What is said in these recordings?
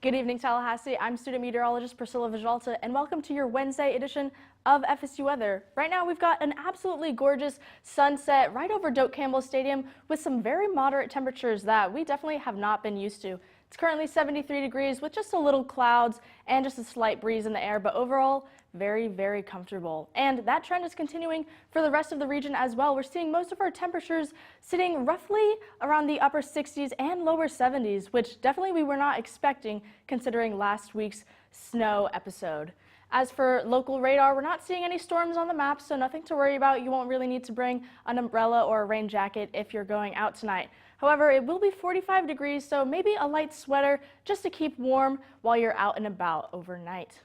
Good evening, Tallahassee. I'm student meteorologist Priscilla Vijalta, and welcome to your Wednesday edition of FSU Weather. Right now, we've got an absolutely gorgeous sunset right over Doak Campbell Stadium with some very moderate temperatures that we definitely have not been used to. It's currently 73 degrees with just a little clouds and just a slight breeze in the air, but overall, very, very comfortable. And that trend is continuing for the rest of the region as well. We're seeing most of our temperatures sitting roughly around the upper 60s and lower 70s, which definitely we were not expecting considering last week's snow episode. As for local radar, we're not seeing any storms on the map, so nothing to worry about. You won't really need to bring an umbrella or a rain jacket if you're going out tonight. However, it will be 45 degrees, so maybe a light sweater just to keep warm while you're out and about overnight.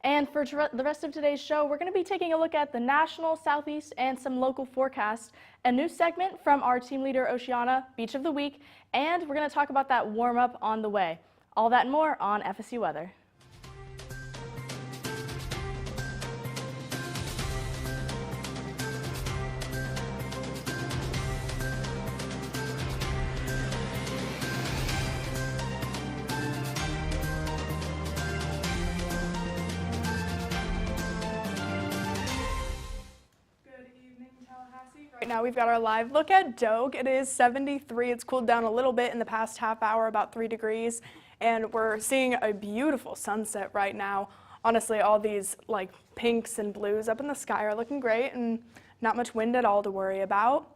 And for the rest of today's show, we're going to be taking a look at the national, southeast, and some local forecasts, a new segment from our team leader, Oceana, Beach of the Week, and we're going to talk about that warm-up on the way. All that and more on FSU Weather. Right now we've got our live look at Doak. It is 73. It's cooled down a little bit in the past half hour, about 3 degrees, and we're seeing a beautiful sunset right now. Honestly, all these like pinks and blues up in the sky are looking great and not much wind at all to worry about.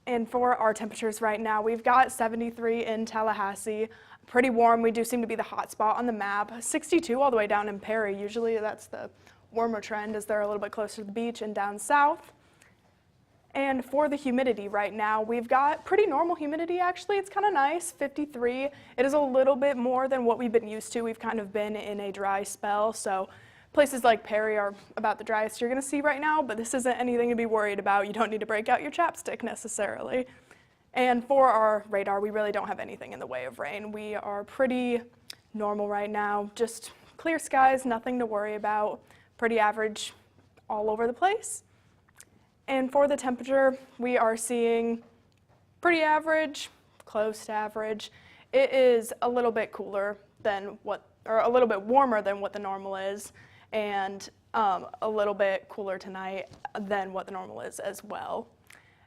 And for our temperatures right now, we've got 73 in Tallahassee. Pretty warm. We do seem to be the hot spot on the map. 62 all the way down in Perry. Usually that's the warmer trend as they're a little bit closer to the beach and down south. And for the humidity right now, we've got pretty normal humidity actually. It's kind of nice, 53. It is a little bit more than what we've been used to. We've kind of been in a dry spell, so places like Perry are about the driest you're going to see right now, but this isn't anything to be worried about. You don't need to break out your chapstick necessarily. And for our radar, we really don't have anything in the way of rain. We are pretty normal right now, just clear skies, nothing to worry about, pretty average all over the place. And for the temperature, we are seeing pretty average, close to average. It is a little bit cooler than or a little bit warmer than what the normal is, and a little bit cooler tonight than what the normal is as well.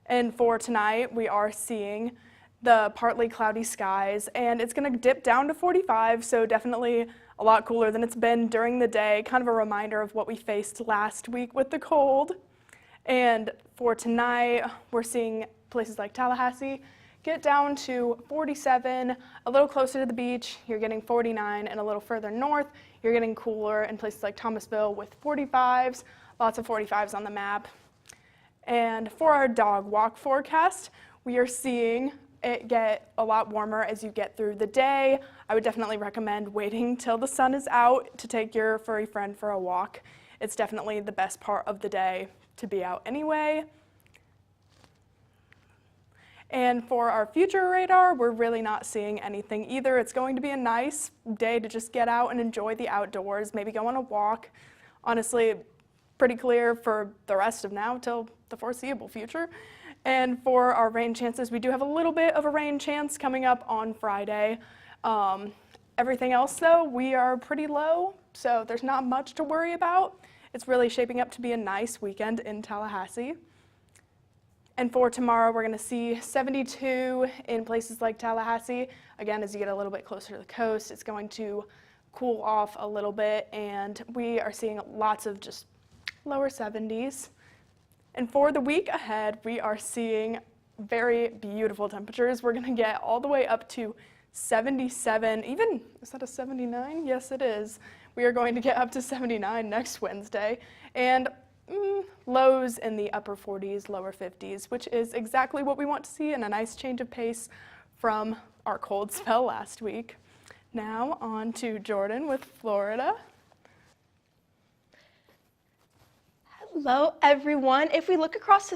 And for tonight, we are seeing the partly cloudy skies, and it's going to dip down to 45, so definitely a lot cooler than it's been during the day. Kind of a reminder of what we faced last week with the cold. And for tonight, we're seeing places like Tallahassee get down to 47, a little closer to the beach, you're getting 49, and a little further north, you're getting cooler in places like Thomasville with 45s, lots of 45s on the map. And for our dog walk forecast, we are seeing it get a lot warmer as you get through the day. I would definitely recommend waiting till the sun is out to take your furry friend for a walk. It's definitely the best part of the day to be out anyway. And for our future radar, we're really not seeing anything either. It's going to be a nice day to just get out and enjoy the outdoors, maybe go on a walk. Honestly, pretty clear for the rest of now till the foreseeable future. And for our rain chances, we do have a little bit of a rain chance coming up on Friday. Everything else though, we are pretty low, so there's not much to worry about. It's really shaping up to be a nice weekend in Tallahassee. And for tomorrow, we're going to see 72 in places like Tallahassee. Again, as you get a little bit closer to the coast, it's going to cool off a little bit, and we are seeing lots of just lower 70s. And for the week ahead, we are seeing very beautiful temperatures. We're going to get all the way up to 77, even, is that a 79? Yes, it is. We are going to get up to 79 next Wednesday, and lows in the upper 40s, lower 50s, which is exactly what we want to see and a nice change of pace from our cold spell last week. Now on to Jordan with Florida. Hello, everyone. If we look across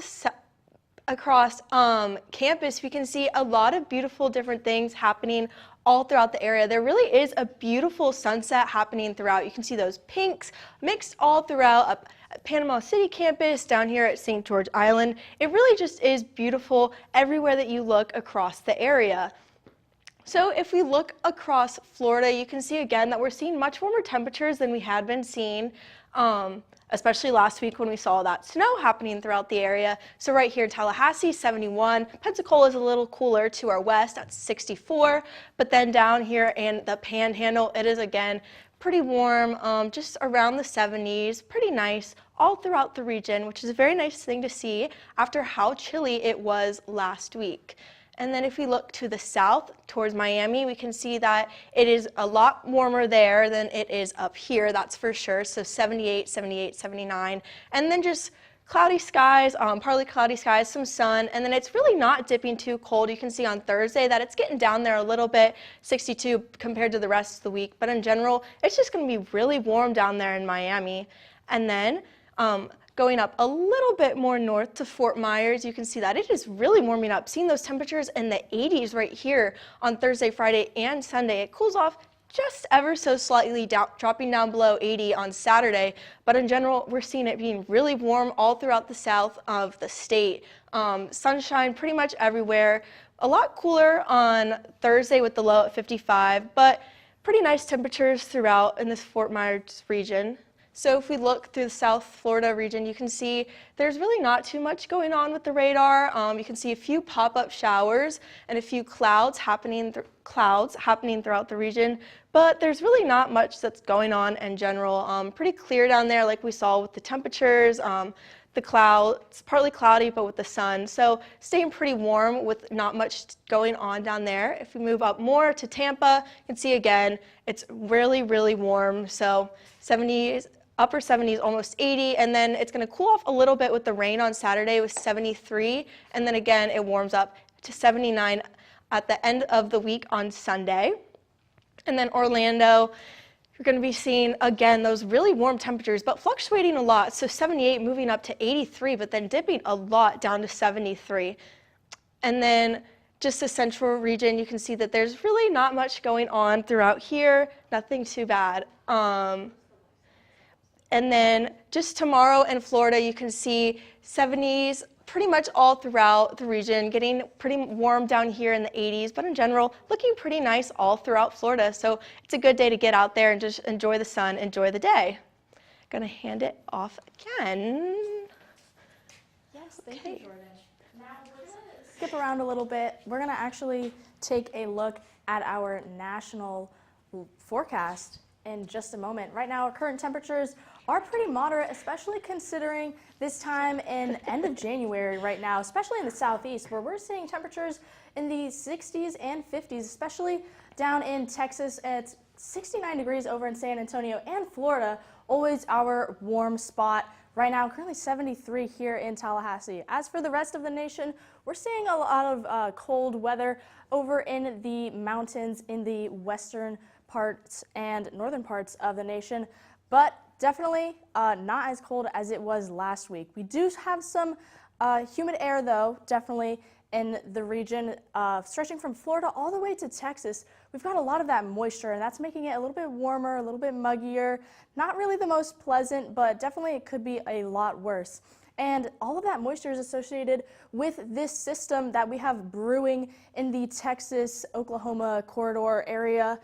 campus, we can see a lot of beautiful different things happening all throughout the area. There really is a beautiful sunset happening throughout. You can see those pinks mixed all throughout up at Panama City campus, down here at St. George Island. It really just is beautiful everywhere that you look across the area. So if we look across Florida, you can see again that we're seeing much warmer temperatures than we had been seeing, especially last week when we saw that snow happening throughout the area. So right here, Tallahassee, 71. Pensacola is a little cooler to our west at 64. But then down here in the Panhandle, it is again pretty warm, just around the 70s, pretty nice all throughout the region, which is a very nice thing to see after how chilly it was last week. And then if we look to the south towards Miami, we can see that it is a lot warmer there than it is up here, that's for sure. So 78, 78, 79. And then just cloudy skies, partly cloudy skies, some sun, and then it's really not dipping too cold. You can see on Thursday that it's getting down there a little bit, 62 compared to the rest of the week. But in general, it's just going to be really warm down there in Miami. And then going up a little bit more north to Fort Myers, you can see that it is really warming up. Seeing those temperatures in the 80s right here on Thursday, Friday, and Sunday. It cools off just ever so slightly, dropping down below 80 on Saturday. But in general, we're seeing it being really warm all throughout the south of the state. Sunshine pretty much everywhere. A lot cooler on Thursday with the low at 55, but pretty nice temperatures throughout in this Fort Myers region. So if we look through the South Florida region, you can see there's really not too much going on with the radar. You can see a few pop-up showers and a few clouds happening throughout the region, but there's really not much that's going on in general. Pretty clear down there like we saw with the temperatures. The clouds, partly cloudy, but with the sun. So staying pretty warm with not much going on down there. If we move up more to Tampa, you can see again, it's really, really warm. So 70s, upper 70s, almost 80, and then it's going to cool off a little bit with the rain on Saturday with 73, and then again it warms up to 79 at the end of the week on Sunday. And then Orlando, you're going to be seeing again those really warm temperatures, but fluctuating a lot. So 78 moving up to 83, but then dipping a lot down to 73. And then just the central region, you can see that there's really not much going on throughout here, nothing too bad. And then just tomorrow in Florida, you can see 70s pretty much all throughout the region, getting pretty warm down here in the 80s, but in general, looking pretty nice all throughout Florida. So it's a good day to get out there and just enjoy the sun, enjoy the day. Gonna hand it off again. Yes, thank you, Jordan. Now we're gonna skip around a little bit. We're gonna actually take a look at our national forecast in just a moment. Right now, our current temperatures are pretty moderate, especially considering this time in end of January right now, especially in the southeast, where we're seeing temperatures in the 60s and 50s, especially down in Texas at 69 degrees over in San Antonio and Florida, always our warm spot. Right now, currently 73 here in Tallahassee. As for the rest of the nation, we're seeing a lot of cold weather over in the mountains in the western parts and northern parts of the nation, but definitely not as cold as it was last week. We do have some humid air, though, definitely in the region, stretching from Florida all the way to Texas. We've got a lot of that moisture, and that's making it a little bit warmer, a little bit muggier. Not really the most pleasant, but definitely it could be a lot worse. And all of that moisture is associated with this system that we have brewing in the Texas-Oklahoma corridor area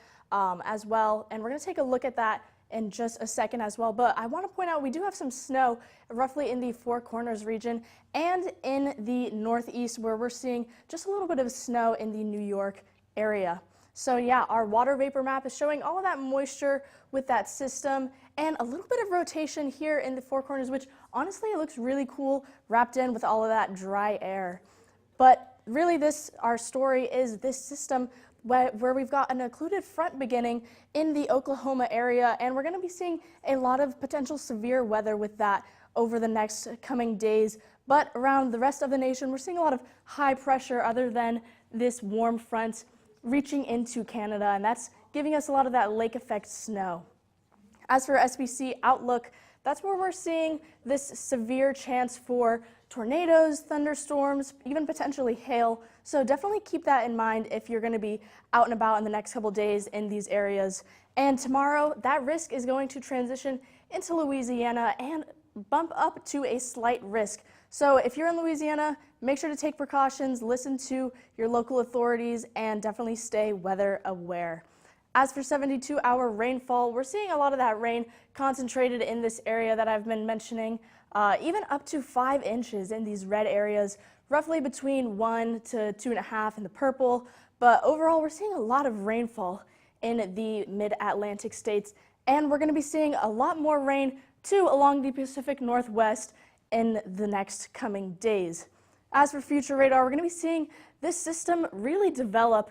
as well. And we're going to take a look at that in just a second as well. But I want to point out we do have some snow roughly in the Four Corners region and in the northeast, where we're seeing just a little bit of snow in the New York area. So yeah, our water vapor map is showing all of that moisture with that system and a little bit of rotation here in the Four Corners, which honestly it looks really cool wrapped in with all of that dry air. But really our story is this system where we've got an occluded front beginning in the Oklahoma area, and we're going to be seeing a lot of potential severe weather with that over the next coming days. But around the rest of the nation, we're seeing a lot of high pressure other than this warm front reaching into Canada, and that's giving us a lot of that lake effect snow. As for SPC outlook, that's where we're seeing this severe chance for tornadoes, thunderstorms, even potentially hail. So definitely keep that in mind if you're going to be out and about in the next couple days in these areas. And tomorrow, that risk is going to transition into Louisiana and bump up to a slight risk. So if you're in Louisiana, make sure to take precautions, listen to your local authorities, and definitely stay weather aware. As for 72-hour rainfall, we're seeing a lot of that rain concentrated in this area that I've been mentioning, even up to 5 inches in these red areas, roughly between 1 to 2.5 in the purple. But overall, we're seeing a lot of rainfall in the mid-Atlantic states, and we're going to be seeing a lot more rain too along the Pacific Northwest in the next coming days. As for future radar, we're going to be seeing this system really develop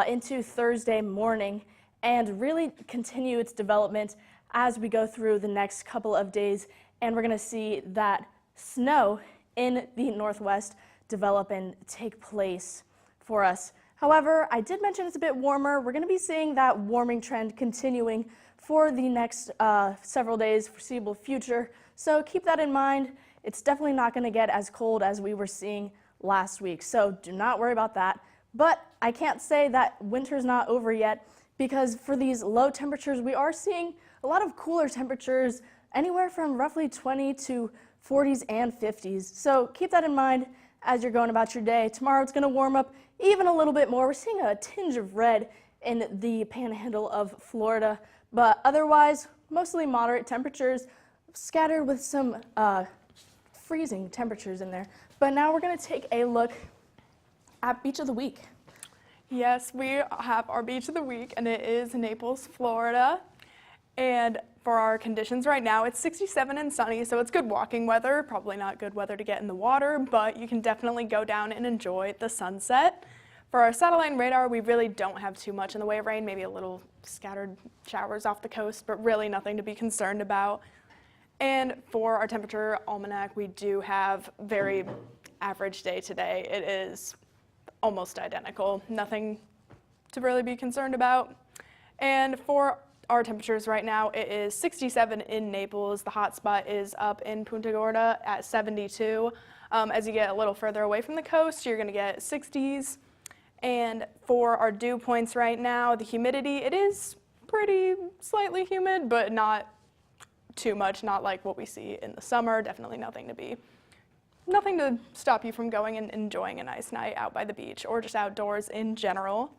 into Thursday morning and really continue its development as we go through the next couple of days, and we're going to see that snow in the Northwest develop and take place for us. However, I did mention it's a bit warmer. We're going to be seeing that warming trend continuing for the next several days, foreseeable future. So keep that in mind. It's definitely not going to get as cold as we were seeing last week. So do not worry about that. But I can't say that winter's not over yet, because for these low temperatures, we are seeing a lot of cooler temperatures, anywhere from roughly 20 to 40s and 50s. So keep that in mind as you're going about your day. Tomorrow it's going to warm up even a little bit more. We're seeing a tinge of red in the panhandle of Florida, but otherwise mostly moderate temperatures, scattered with some freezing temperatures in there. But now we're going to take a look at Beach of the Week. Yes, we have our beach of the week, and it is Naples, Florida. And for our conditions right now, it's 67 and sunny, so it's good walking weather. Probably not good weather to get in the water, but you can definitely go down and enjoy the sunset. For our satellite and radar, we really don't have too much in the way of rain, maybe a little scattered showers off the coast, but really nothing to be concerned about. And for our temperature almanac, we do have very average day today. It is almost identical, nothing to really be concerned about. And for our temperatures right now, it is 67 in Naples. The hot spot is up in Punta Gorda at 72. As you get a little further away from the coast, you're going to get 60s. And for our dew points right now, the humidity, it is pretty slightly humid, but not too much, not like what we see in the summer. Definitely nothing to stop you from going and enjoying a nice night out by the beach or just outdoors in general.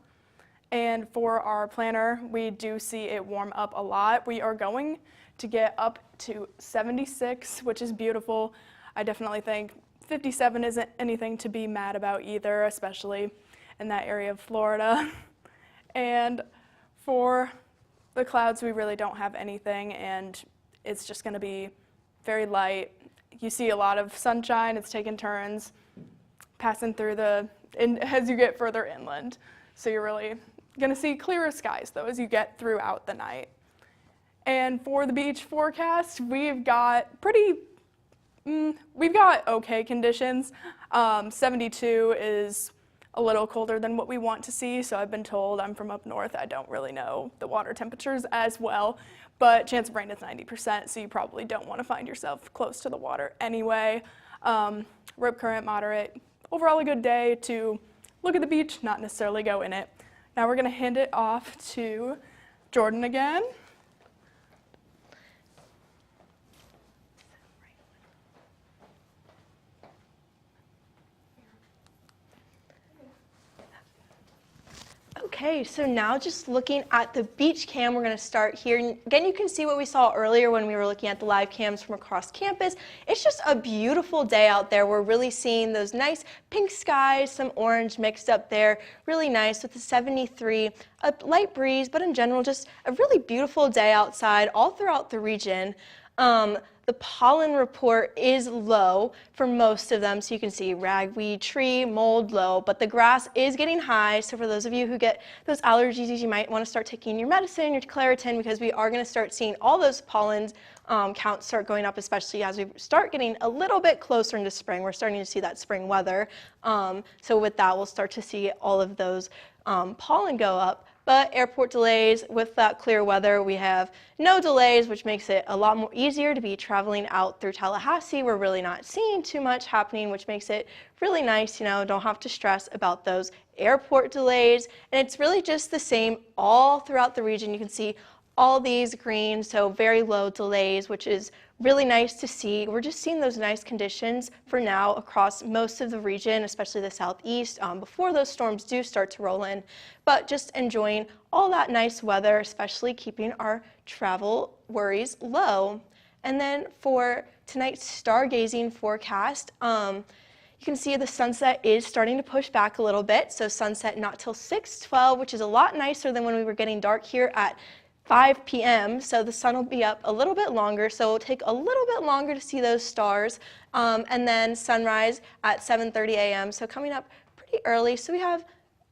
And for our planner, we do see it warm up a lot. We are going to get up to 76, which is beautiful. I definitely think 57 isn't anything to be mad about either, especially in that area of Florida. And for the clouds, we really don't have anything, and it's just going to be very light. You see a lot of sunshine. It's taking turns passing through as you get further inland. So you're really going to see clearer skies, though, as you get throughout the night. And for the beach forecast, we've got okay conditions. 72 is a little colder than what we want to see, so I've been told. I'm from up north. I don't really know the water temperatures as well, but chance of rain is 90%, so you probably don't want to find yourself close to the water anyway. Rip current, moderate. Overall, a good day to look at the beach, not necessarily go in it. Now we're going to hand it off to Jordan again. Okay, so now just looking at the beach cam, we're going to start here. And again, you can see what we saw earlier when we were looking at the live cams from across campus. It's just a beautiful day out there. We're really seeing those nice pink skies, some orange mixed up there. Really nice with the 73, a light breeze, but in general, just a really beautiful day outside all throughout the region. The pollen report is low for most of them, so you can see ragweed, tree, mold low, but the grass is getting high. So for those of you who get those allergies, you might want to start taking your medicine, your Claritin, because we are going to start seeing all those pollens counts start going up, especially as we start getting a little bit closer into spring. We're starting to see that spring weather. So with that, we'll start to see all of those pollen go up. But airport delays, with that clear weather, we have no delays, which makes it a lot more easier to be traveling out through Tallahassee. We're really not seeing too much happening, which makes it really nice, don't have to stress about those airport delays. And it's really just the same all throughout the region. You can see all these green, so very low delays, which is really nice to see. We're just seeing those nice conditions for now across most of the region, especially the southeast, before those storms do start to roll in. But just enjoying all that nice weather, especially keeping our travel worries low. And then for tonight's stargazing forecast, you can see the sunset is starting to push back a little bit. So sunset not till 6:12, which is a lot nicer than when we were getting dark here at 5 p.m. So the sun will be up a little bit longer, so it'll take a little bit longer to see those stars. And then sunrise at 7:30 a.m. So coming up pretty early. So we have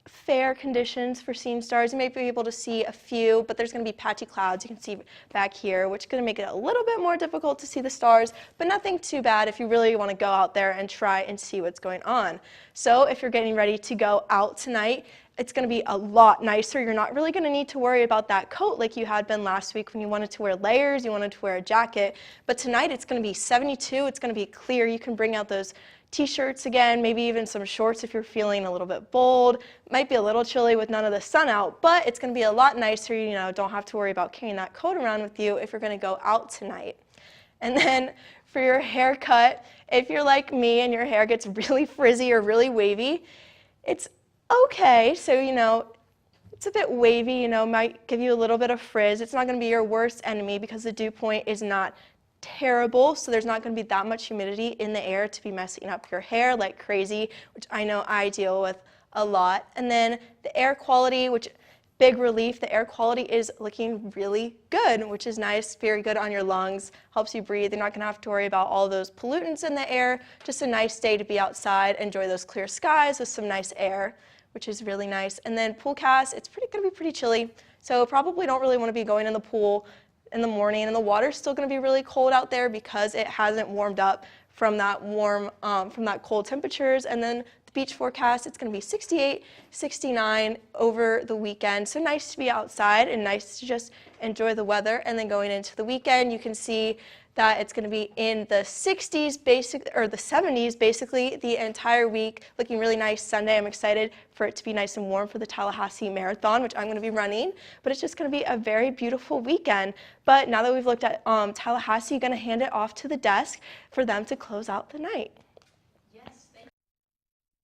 fair conditions for seeing stars. You may be able to see a few, but there's going to be patchy clouds you can see back here, which is going to make it a little bit more difficult to see the stars, but nothing too bad if you really want to go out there and try and see what's going on. So if you're getting ready to go out tonight, it's going to be a lot nicer. You're not really going to need to worry about that coat like you had been last week when you wanted to wear layers, you wanted to wear a jacket. But tonight it's going to be 72. It's going to be clear. You can bring out those t-shirts again, maybe even some shorts if you're feeling a little bit bold. Might be a little chilly with none of the sun out, but it's going to be a lot nicer. You know, don't have to worry about carrying that coat around with you if you're going to go out tonight. And then for your haircut, if you're like me and your hair gets really frizzy or really wavy, it's okay. So, you know, it's a bit wavy, you know, might give you a little bit of frizz. It's not going to be your worst enemy because the dew point is not terrible, so there's not going to be that much humidity in the air to be messing up your hair like crazy, which I know I deal with a lot. And then the air quality, which big relief, the air quality is looking really good, which is nice, very good on your lungs, helps you breathe. You're not going to have to worry about all those pollutants in the air. Just a nice day to be outside, enjoy those clear skies with some nice air, which is really nice. And then pool cast, it's going to be pretty chilly, so probably don't really want to be going in the pool in the morning, and the water's still going to be really cold out there because it hasn't warmed up from that cold temperatures. And then the beach forecast, it's going to be 68, 69 over the weekend. So nice to be outside and nice to just enjoy the weather. And then going into the weekend, you can see that it's going to be in the 60s the 70s basically the entire week, looking really nice. Sunday, I'm excited for it to be nice and warm for the Tallahassee Marathon, which I'm going to be running, but it's just going to be a very beautiful weekend. But now that we've looked at Tallahassee, I'm going to hand it off to the desk for them to close out the night. Yes, thank you.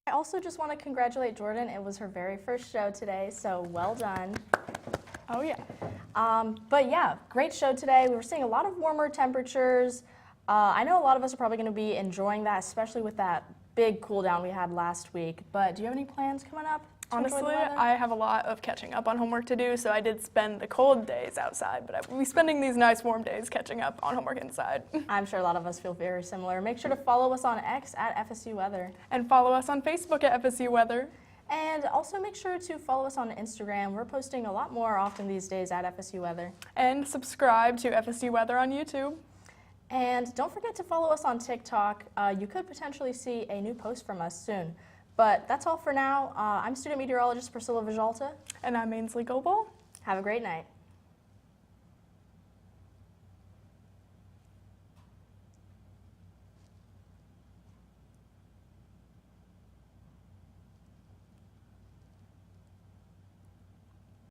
I also just want to congratulate Jordan. It was her very first show today, so well done. Oh yeah. But yeah, great show today. We were seeing a lot of warmer temperatures. I know a lot of us are probably going to be enjoying that, especially with that big cool down we had last week. But do you have any plans coming up? Honestly, I have a lot of catching up on homework to do, so I did spend the cold days outside, but I will be spending these nice warm days catching up on homework inside. I'm sure a lot of us feel very similar. Make sure to follow us on X at FSU Weather. And follow us on Facebook at FSU Weather. And also make sure to follow us on Instagram. We're posting a lot more often these days at FSU Weather. And subscribe to FSU Weather on YouTube. And don't forget to follow us on TikTok. You could potentially see a new post from us soon. But that's all for now. I'm student meteorologist Priscilla Vijalta. And I'm Ainsley Goebel. Have a great night.